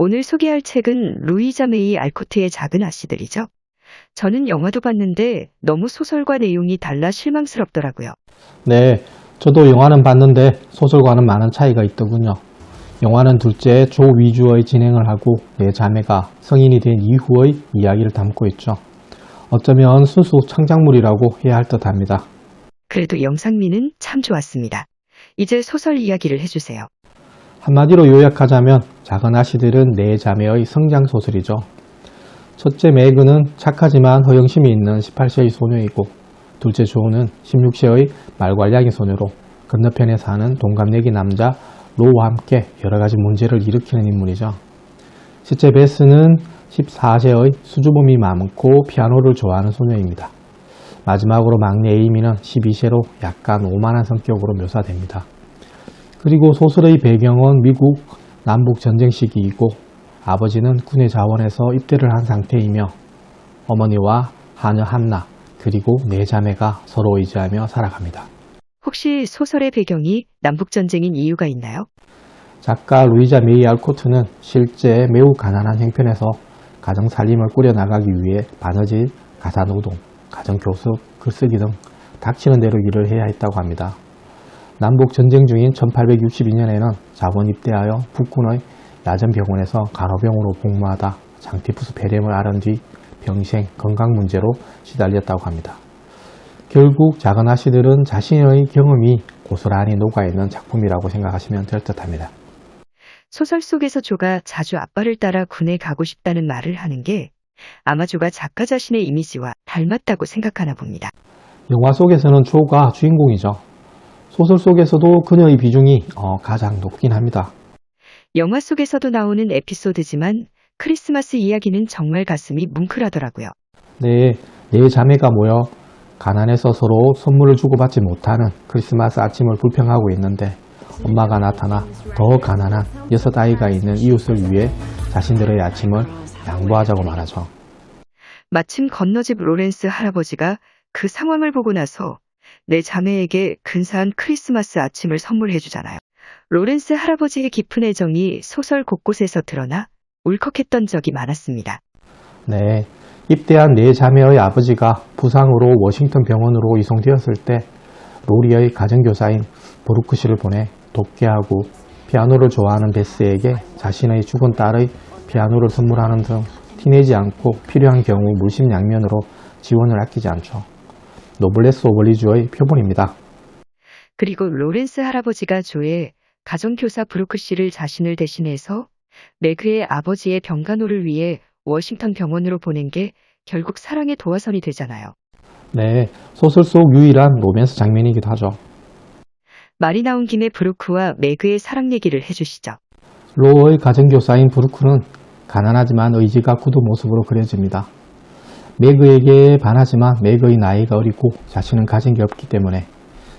오늘 소개할 책은 루이자 메이 알코트의 작은 아씨들이죠. 저는 영화도 봤는데 너무 소설과 내용이 달라 실망스럽더라고요. 네, 저도 영화는 봤는데 소설과는 많은 차이가 있더군요. 영화는 둘째 조 위주의 진행을 하고 네 자매가 성인이 된 이후의 이야기를 담고 있죠. 어쩌면 순수 창작물이라고 해야 할 듯합니다. 그래도 영상미는 참 좋았습니다. 이제 소설 이야기를 해주세요. 한마디로 요약하자면 작은 아씨들은 네 자매의 성장 소설이죠. 첫째 매그는 착하지만 허영심이 있는 18세의 소녀이고, 둘째 조는 16세의 말괄량이 소녀로 건너편에 사는 동갑내기 남자 로와 함께 여러가지 문제를 일으키는 인물이죠. 셋째 베스는 14세의 수줍음이 많고 피아노를 좋아하는 소녀입니다. 마지막으로 막내 에이미는 12세로 약간 오만한 성격으로 묘사됩니다. 그리고 소설의 배경은 미국 남북전쟁 시기이고, 아버지는 군의 자원에서 입대를 한 상태이며 어머니와 하녀 한나 그리고 네 자매가 서로 의지하며 살아갑니다. 혹시 소설의 배경이 남북전쟁인 이유가 있나요? 작가 루이자 메이 알코트는 실제 매우 가난한 형편에서 가정 살림을 꾸려나가기 위해 바느질, 가사노동, 가정교섭, 글쓰기 등 닥치는 대로 일을 해야 했다고 합니다. 남북전쟁 중인 1862년에는 자원 입대하여 북군의 야전병원에서 간호병으로 복무하다 장티푸스 폐렴을 앓은 뒤 병생, 건강 문제로 시달렸다고 합니다. 결국 작은 아씨들은 자신의 경험이 고스란히 녹아있는 작품이라고 생각하시면 될 듯합니다. 소설 속에서 조가 자주 아빠를 따라 군에 가고 싶다는 말을 하는 게 아마 조가 작가 자신의 이미지와 닮았다고 생각하나 봅니다. 영화 속에서는 조가 주인공이죠. 소설 속에서도 그녀의 비중이 가장 높긴 합니다. 영화 속에서도 나오는 에피소드지만 크리스마스 이야기는 정말 가슴이 뭉클하더라고요. 네 자매가 모여 가난해서 서로 선물을 주고받지 못하는 크리스마스 아침을 불평하고 있는데 엄마가 나타나 더 가난한 6아이가 있는 이웃을 위해 자신들의 아침을 양보하자고 말하죠. 마침 건너집 로렌스 할아버지가 그 상황을 보고 나서 내 자매에게 근사한 크리스마스 아침을 선물해 주잖아요. 로렌스 할아버지의 깊은 애정이 소설 곳곳에서 드러나 울컥했던 적이 많았습니다. 네, 입대한 네 자매의 아버지가 부상으로 워싱턴 병원으로 이송되었을 때 로리의 가정교사인 브루크 씨를 보내 돕게 하고 피아노를 좋아하는 베스에게 자신의 죽은 딸의 피아노를 선물하는 등 티내지 않고 필요한 경우 물심양면으로 지원을 아끼지 않죠. 노블레스 오블리주의 표본입니다. 그리고 로렌스 할아버지가 조의 가정교사 브루크 씨를 자신을 대신해서 매그의 아버지의 병간호를 위해 워싱턴 병원으로 보낸 게 결국 사랑의 도화선이 되잖아요. 네, 소설 속 유일한 로맨스 장면이기도 하죠. 말이 나온 김에 브루크와 매그의 사랑 얘기를 해주시죠. 로의 가정교사인 브루크는 가난하지만 의지가 굳은 모습으로 그려집니다. 매그에게 반하지만 매그의 나이가 어리고 자신은 가진 게 없기 때문에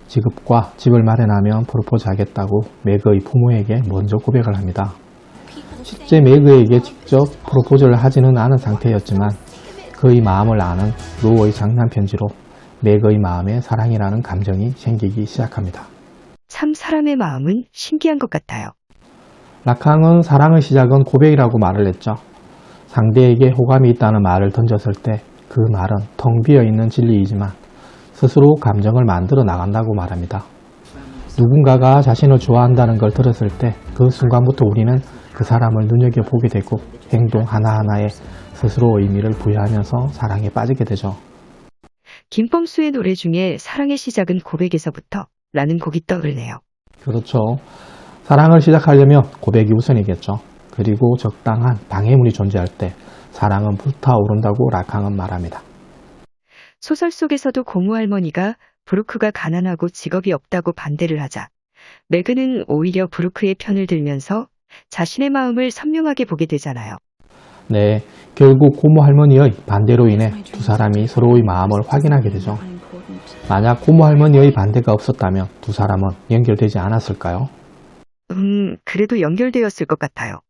직업과 집을 마련하면 프로포즈하겠다고 매그의 부모에게 먼저 고백을 합니다. 실제 매그에게 직접 프로포즈를 하지는 않은 상태였지만 그의 마음을 아는 로의 장난 편지로 매그의 마음에 사랑이라는 감정이 생기기 시작합니다. 참 사람의 마음은 신기한 것 같아요. 라캉은 사랑의 시작은 고백이라고 말을 했죠. 상대에게 호감이 있다는 말을 던졌을 때 그 말은 텅 비어있는 진리이지만 스스로 감정을 만들어 나간다고 말합니다. 누군가가 자신을 좋아한다는 걸 들었을 때 그 순간부터 우리는 그 사람을 눈여겨보게 되고 행동 하나하나에 스스로 의미를 부여하면서 사랑에 빠지게 되죠. 김범수의 노래 중에 사랑의 시작은 고백에서부터 라는 곡이 떠오르네요. 그렇죠. 사랑을 시작하려면 고백이 우선이겠죠. 그리고 적당한 방해물이 존재할 때 사랑은 불타오른다고 라캉은 말합니다. 소설 속에서도 고모 할머니가 브루크가 가난하고 직업이 없다고 반대를 하자 매그는 오히려 브루크의 편을 들면서 자신의 마음을 선명하게 보게 되잖아요. 네, 결국 고모 할머니의 반대로 인해 두 사람이 서로의 마음을 확인하게 되죠. 만약 고모 할머니의 반대가 없었다면 두 사람은 연결되지 않았을까요? 그래도 연결되었을 것 같아요.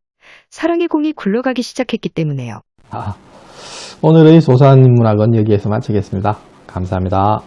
사랑의 공이 굴러가기 시작했기 때문에요. 오늘의 소설인문학은 여기에서 마치겠습니다. 감사합니다.